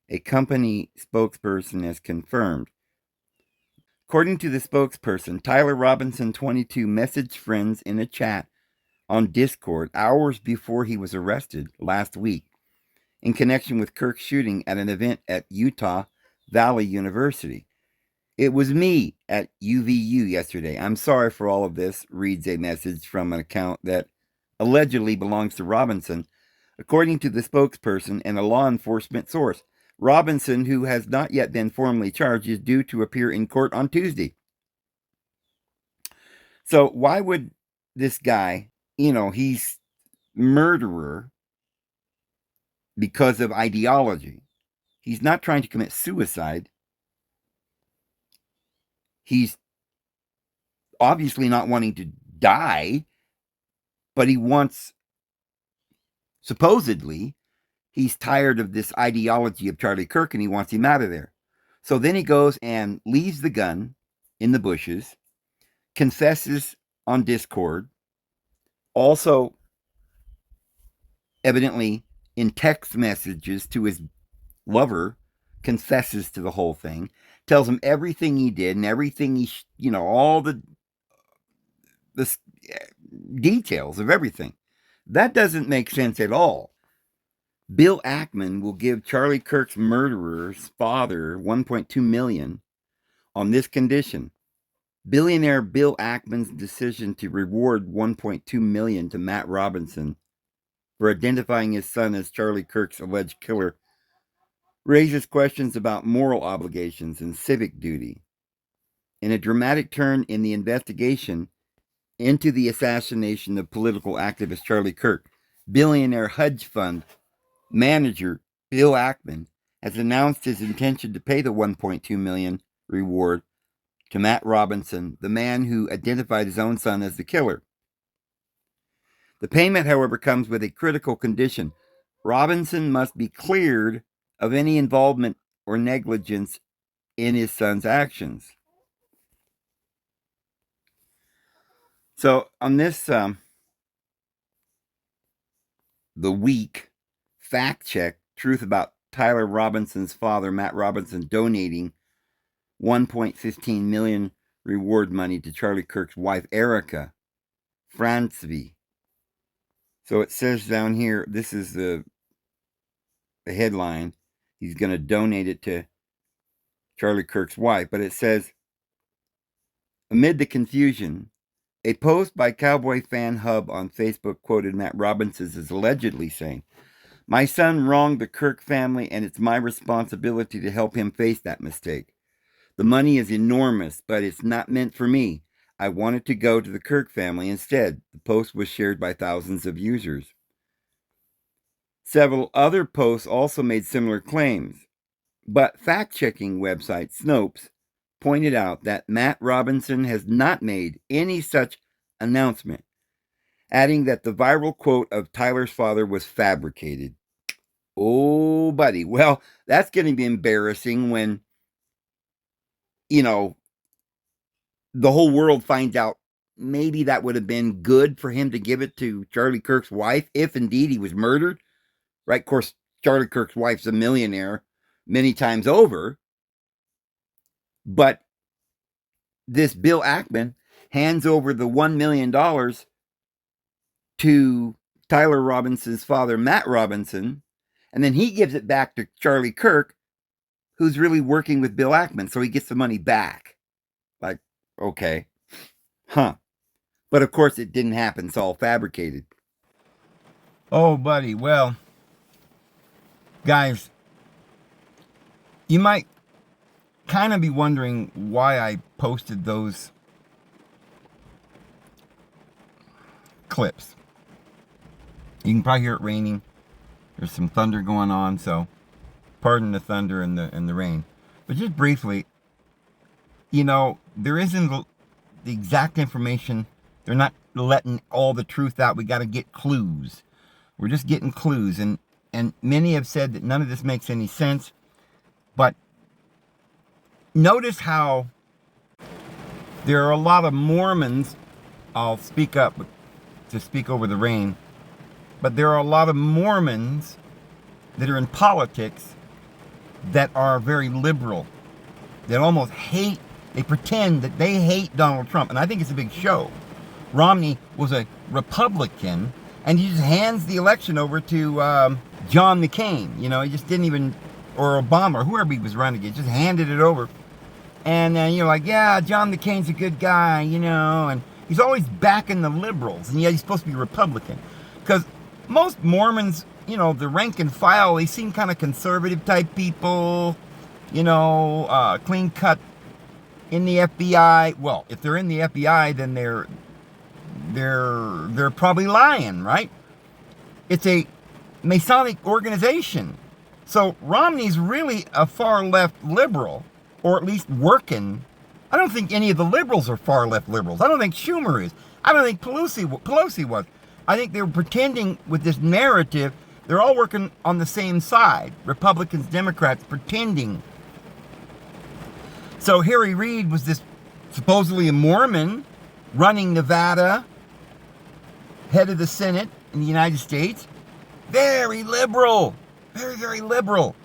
a company spokesperson has confirmed. According to the spokesperson, Tyler Robinson, 22, messaged friends in a chat on Discord hours before he was arrested last week in connection with Kirk's shooting at an event at Utah Valley University. It was me at UVU yesterday. I'm sorry for all of this, reads a message from an account that allegedly belongs to Robinson, according to the spokesperson and a law enforcement source. Robinson, who has not yet been formally charged, is due to appear in court on Tuesday. So why would this guy, he's murderer because of ideology. He's not trying to commit suicide. He's obviously not wanting to die, but he wants, supposedly, he's tired of this ideology of Charlie Kirk and he wants him out of there. So then he goes and leaves the gun in the bushes, confesses on Discord, also evidently in text messages to his lover, confesses to the whole thing, tells him everything he did and everything he, all the details of everything. That doesn't make sense at all. Bill Ackman will give Charlie Kirk's murderer's father $1.2 million on this condition. Billionaire Bill Ackman's decision to reward $1.2 million to Matt Robinson for identifying his son as Charlie Kirk's alleged killer raises questions about moral obligations and civic duty. In a dramatic turn in the investigation into the assassination of political activist Charlie Kirk, billionaire hedge fund manager Bill Ackman has announced his intention to pay the $1.2 million reward to Matt Robinson, the man who identified his own son as the killer. The payment, however, comes with a critical condition. Robinson must be cleared of any involvement or negligence in his son's actions. So on this, the week fact check, truth about Tyler Robinson's father, Matt Robinson, donating $1.15 million reward money to Charlie Kirk's wife, Erica Fransby. So it says down here, this is the headline. He's going to donate it to Charlie Kirk's wife. But it says, amid the confusion, a post by Cowboy Fan Hub on Facebook quoted Matt Robinson as allegedly saying, "My son wronged the Kirk family and it's my responsibility to help him face that mistake. The money is enormous, but it's not meant for me. I want it to go to the Kirk family instead." The post was shared by thousands of users. Several other posts also made similar claims, but fact-checking website Snopes pointed out that Matt Robinson has not made any such announcement, adding that the viral quote of Tyler's father was fabricated. Oh, buddy. Well, that's going to be embarrassing when, the whole world finds out. Maybe that would have been good for him to give it to Charlie Kirk's wife, if indeed he was murdered. Right? Of course, Charlie Kirk's wife's a millionaire many times over. But this Bill Ackman hands over the $1 million to Tyler Robinson's father, Matt Robinson, and then he gives it back to Charlie Kirk, who's really working with Bill Ackman, so he gets the money back. Like, okay. Huh. But of course it didn't happen. It's all fabricated. Oh, buddy. Well, guys, you might kind of be wondering why I posted those clips. You can probably hear it raining. There's some thunder going on, so pardon the thunder and the rain. But just briefly, there isn't the exact information. They're not letting all the truth out. We got to get clues. We're just getting clues, and many have said that none of this makes any sense. But notice how there are a lot of Mormons. I'll speak up to speak over the rain. But there are a lot of Mormons that are in politics that are very liberal, that almost hate, they pretend that they hate Donald Trump. And I think it's a big show. Romney was a Republican, and he just hands the election over to John McCain. He just didn't even, or Obama, or whoever he was running against, just handed it over. And you're like, yeah, John McCain's a good guy, and he's always backing the liberals, and yet he's supposed to be Republican. Because most Mormons, the rank and file, they seem kind of conservative type people, clean cut in the FBI. Well, if they're in the FBI, then they're probably lying, right? It's a Masonic organization. So Romney's really a far left liberal, or at least working. I don't think any of the liberals are far left liberals. I don't think Schumer is. I don't think Pelosi was. I think they were pretending with this narrative. They're all working on the same side. Republicans, Democrats, pretending. So Harry Reid was this supposedly a Mormon running Nevada, head of the Senate in the United States. Very liberal. Very, very liberal.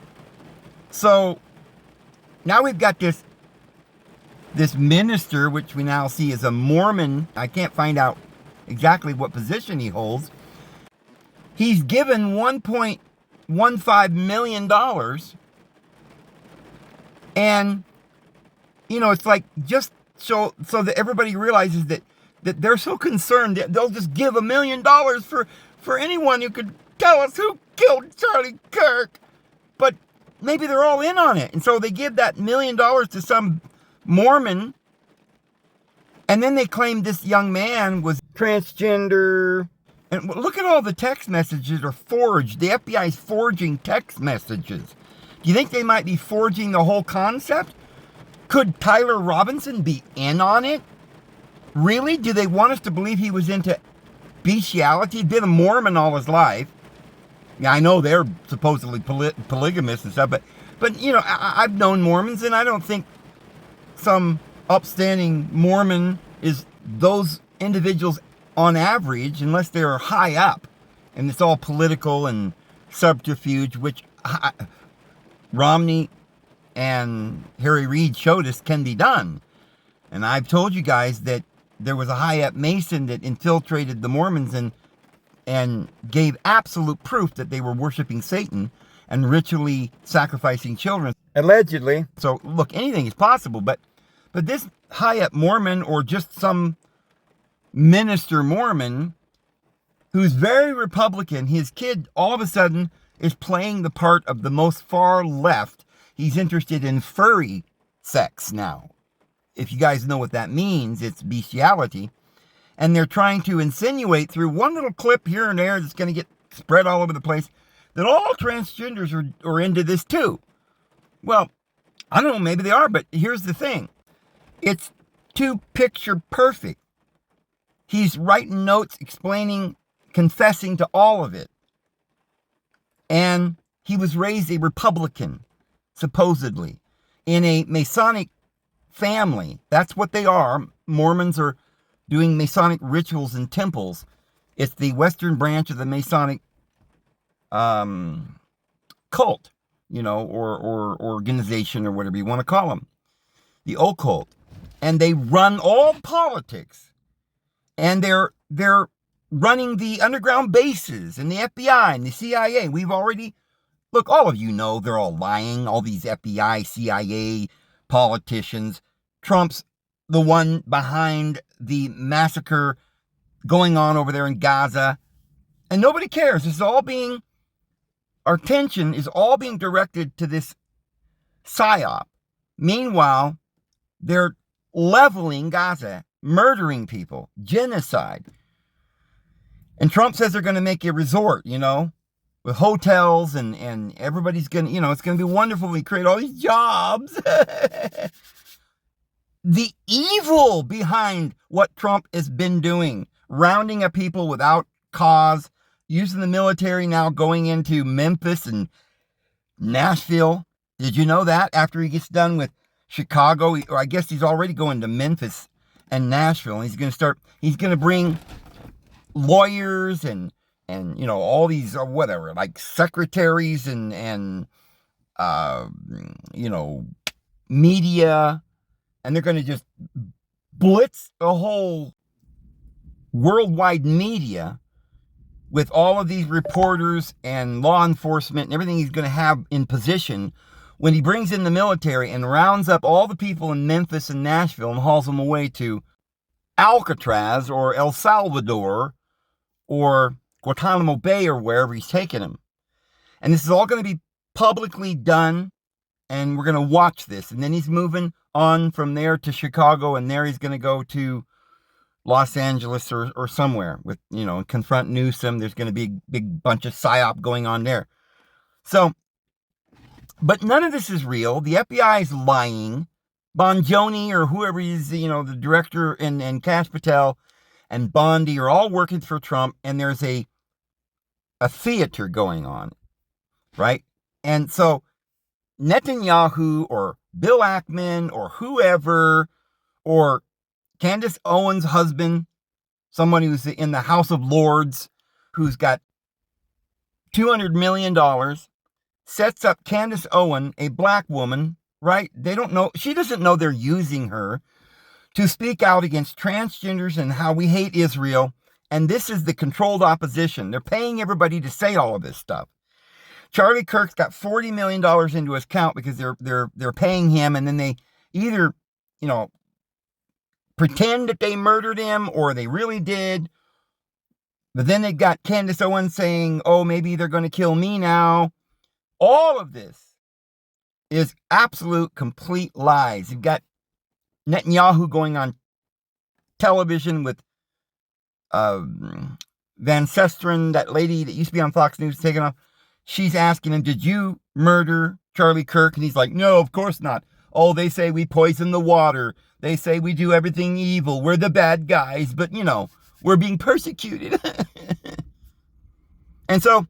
So now we've got this minister, which we now see as a Mormon. I can't find out exactly what position he holds. He's given $1.15 million. And, it's like just so that everybody realizes that they're so concerned that they'll just give $1 million for anyone who could tell us who killed Charlie Kirk. But maybe they're all in on it. And so they give that $1 million to some Mormon. And then they claim this young man was transgender. And look at all the text messages that are forged. The FBI is forging text messages. Do you think they might be forging the whole concept? Could Tyler Robinson be in on it? Really? Do they want us to believe he was into bestiality? He'd been a Mormon all his life. Yeah, I know they're supposedly polygamous and stuff, but I've known Mormons, and I don't think some upstanding Mormon is those individuals on average, unless they're high up, and it's all political and subterfuge, which Romney and Harry Reid showed us can be done. And I've told you guys that there was a high-up Mason that infiltrated the Mormons and gave absolute proof that they were worshiping Satan and ritually sacrificing children. Allegedly. So, look, anything is possible, but this high-up Mormon, or just some minister Mormon who's very Republican, his kid all of a sudden is playing the part of the most far left. He's interested in furry sex now. If you guys know what that means, it's bestiality. And they're trying to insinuate through one little clip here and there that's going to get spread all over the place that all transgenders are into this too. Well, I don't know, maybe they are, but here's the thing. It's too picture perfect. He's writing notes explaining, confessing to all of it. And he was raised a Republican, supposedly, in a Masonic family. That's what they are. Mormons are doing Masonic rituals in temples. It's the Western branch of the Masonic cult, or organization, or whatever you want to call them. The occult. And they run all politics. And they're running the underground bases and the FBI and the CIA. We've already, look, all of you know they're all lying. All these FBI, CIA politicians. Trump's the one behind the massacre going on over there in Gaza. And nobody cares. Our attention is all being directed to this psyop. Meanwhile, they're leveling Gaza, murdering people, genocide. And Trump says they're going to make a resort, with hotels and everybody's going to, it's going to be wonderful. We create all these jobs. The evil behind what Trump has been doing, rounding up people without cause, using the military now going into Memphis and Nashville. Did you know that? After he gets done with Chicago, or I guess he's already going to Memphis and Nashville. And he's going to bring lawyers and all these whatever, like secretaries and media, and they're going to just blitz the whole worldwide media with all of these reporters and law enforcement and everything he's going to have in position when he brings in the military and rounds up all the people in Memphis and Nashville and hauls them away to Alcatraz or El Salvador or Guantanamo Bay or wherever he's taking them. And this is all going to be publicly done, and we're going to watch this. And then he's moving on from there to Chicago, and there he's going to go to Los Angeles or somewhere with, confront Newsom. There's going to be a big bunch of psyop going on there. So But none of this is real. The FBI is lying. Bonjoni or whoever is, the director, and Kash Patel and Bondi are all working for Trump, and there's a theater going on, right? And so Netanyahu or Bill Ackman or whoever, or Candace Owens' husband, someone who's in the House of Lords, who's got $200 million, sets up Candace Owen, a black woman, right? They don't know, she doesn't know they're using her to speak out against transgenders and how we hate Israel. And this is the controlled opposition. They're paying everybody to say all of this stuff. Charlie Kirk's got $40 million into his account because they're paying him, and then they either, pretend that they murdered him or they really did. But then they got Candace Owens saying, oh, maybe they're going to kill me now. All of this is absolute, complete lies. You've got Netanyahu going on television with Van Sesteren, that lady that used to be on Fox News, taken off. She's asking him, did you murder Charlie Kirk? And he's like, no, of course not. Oh, they say we poison the water. They say we do everything evil. We're the bad guys, but, we're being persecuted. And so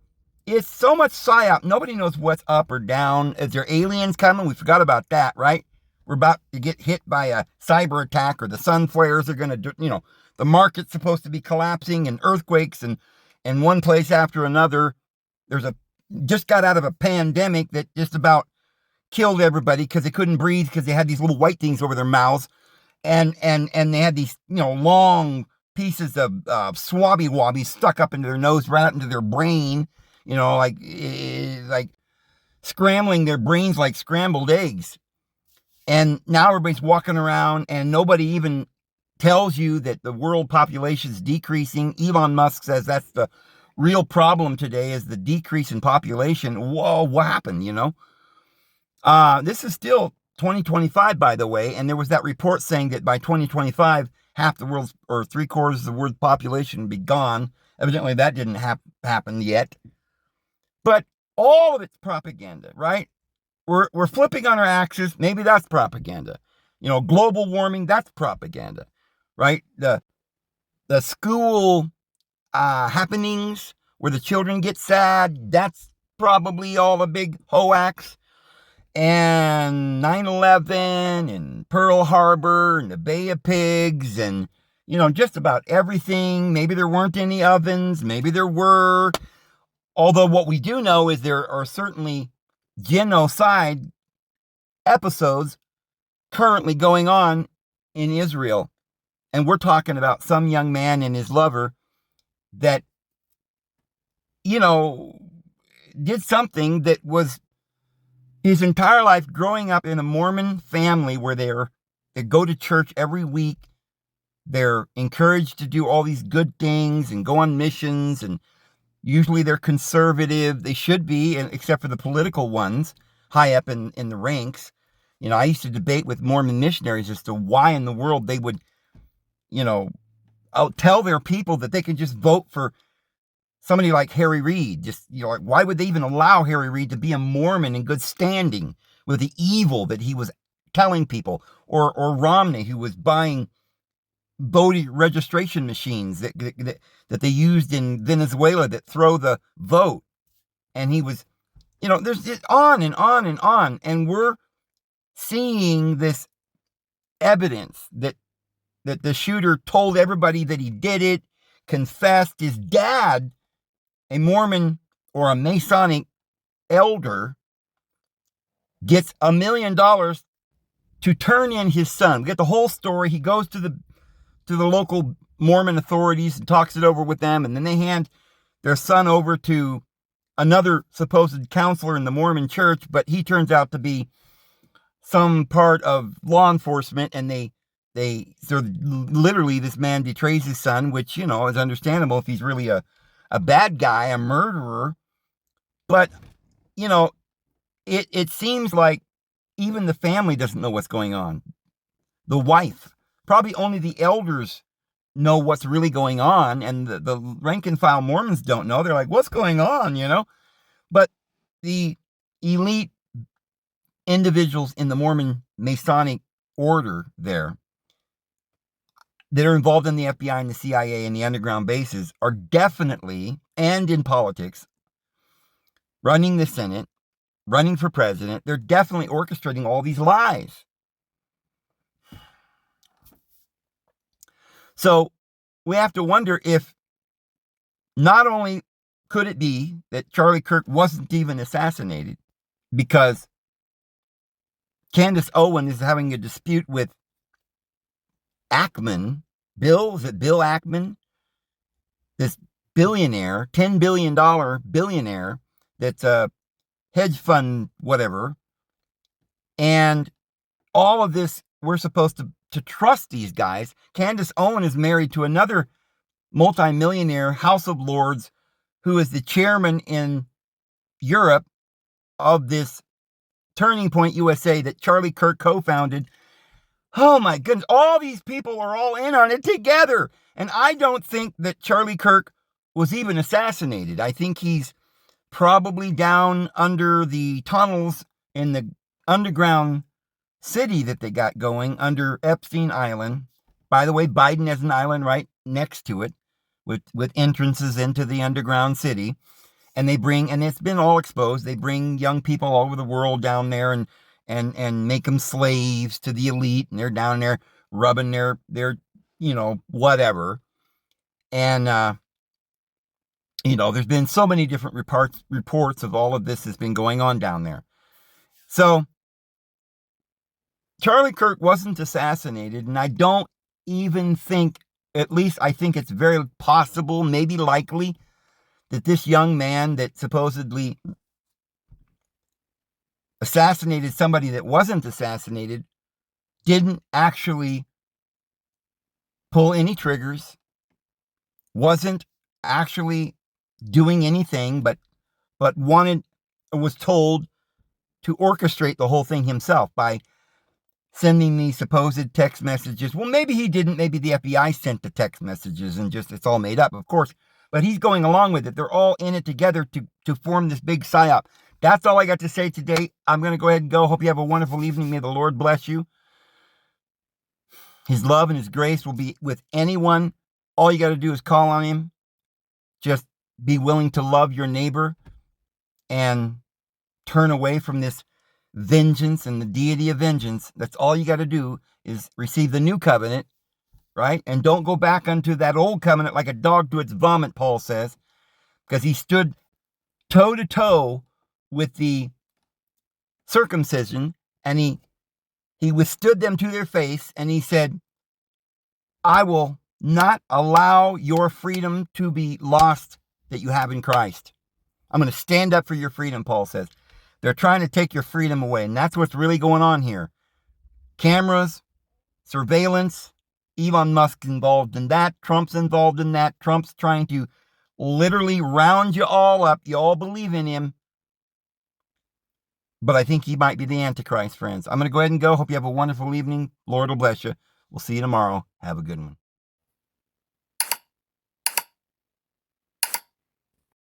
it's so much psyop. Nobody knows what's up or down. Is there aliens coming? We forgot about that, right? We're about to get hit by a cyber attack, or the sun flares are going to, the market's supposed to be collapsing, and earthquakes and one place after another. Just got out of a pandemic that just about killed everybody because they couldn't breathe because they had these little white things over their mouths, and they had these, long pieces of swabby wobby stuck up into their nose, right up into their brain, like scrambling their brains like scrambled eggs. And now everybody's walking around, and nobody even tells you that the world population is decreasing. Elon Musk says that's the real problem today, is the decrease in population. Whoa, what happened, This is still 2025, by the way, and there was that report saying that by 2025, half the world's, or 3/4 of the world's population would be gone. Evidently, that didn't happen yet. But all of it's propaganda, right? We're flipping on our axis. Maybe that's propaganda. Global warming, that's propaganda, right? The school happenings where the children get sad, that's probably all a big hoax. And 9/11 and Pearl Harbor and the Bay of Pigs and, just about everything. Maybe there weren't any ovens. Maybe there were. Although what we do know is there are certainly genocide episodes currently going on in Israel. And we're talking about some young man and his lover that, did something that was his entire life growing up in a Mormon family where they go to church every week. They're encouraged to do all these good things and go on missions, and usually they're conservative. They should be, except for the political ones high up in the ranks. I used to debate with Mormon missionaries as to why in the world they would, tell their people that they can just vote for somebody like Harry Reid. Just, why would they even allow Harry Reid to be a Mormon in good standing with the evil that he was telling people? Or Romney, who was buying voter registration machines that they used in Venezuela that throw the vote. And he was, there's just on and on and on. And we're seeing this evidence that the shooter told everybody that he did it, confessed. His dad, a Mormon or a Masonic elder, gets $1 million to turn in his son. We get the whole story. He goes to the local Mormon authorities and talks it over with them, and then they hand their son over to another supposed counselor in the Mormon church, but he turns out to be some part of law enforcement, and so literally this man betrays his son, which, is understandable if he's really a bad guy, a murderer. But, it seems like even the family doesn't know what's going on. The wife, probably only the elders know what's really going on, and the rank and file Mormons don't know. They're like, what's going on, But the elite individuals in the Mormon Masonic order there that are involved in the FBI and the CIA and the underground bases are definitely, and in politics, running the Senate, running for president. They're definitely orchestrating all these lies. So we have to wonder if not only could it be that Charlie Kirk wasn't even assassinated because Candace Owen is having a dispute with Ackman. Is it Bill Ackman? This billionaire, $10 billion billionaire that's a hedge fund, whatever. And all of this, we're supposed to trust these guys. Candace Owen is married to another multimillionaire House of Lords who is the chairman in Europe of this Turning Point USA that Charlie Kirk co-founded. Oh my goodness, all these people are all in on it together. And I don't think that Charlie Kirk was even assassinated. I think he's probably down under the tunnels in the underground city that they got going under Epstein Island. By the way, Biden has an island right next to it with entrances into the underground city. And they bring, and it's been all exposed, they bring young people all over the world down there and make them slaves to the elite. And they're down there rubbing their whatever. And, there's been so many different reports of all of this that's been going on down there. So Charlie Kirk wasn't assassinated, and I don't even think, at least I think it's very possible, maybe likely, that this young man that supposedly assassinated somebody that wasn't assassinated didn't actually pull any triggers, wasn't actually doing anything, but was told to orchestrate the whole thing himself by sending these supposed text messages. Well, maybe he didn't. Maybe the FBI sent the text messages and just it's all made up, of course. But he's going along with it. They're all in it together to form this big psyop. That's all I got to say today. I'm going to go ahead and go. Hope you have a wonderful evening. May the Lord bless you. His love and his grace will be with anyone. All you got to do is call on him. Just be willing to love your neighbor and turn away from this vengeance and the deity of vengeance. That's all you got to do is receive the new covenant, right? And don't go back unto that old covenant like a dog to its vomit, Paul says, because he stood toe to toe with the circumcision and he withstood them to their face and he said, I will not allow your freedom to be lost that you have in Christ. I'm going to stand up for your freedom, Paul says. They're trying to take your freedom away, and that's what's really going on here. Cameras, surveillance, Elon Musk's involved in that, Trump's involved in that. Trump's trying to literally round you all up. You all believe in him. But I think he might be the Antichrist, friends. I'm going to go ahead and go. Hope you have a wonderful evening. Lord will bless you. We'll see you tomorrow. Have a good one.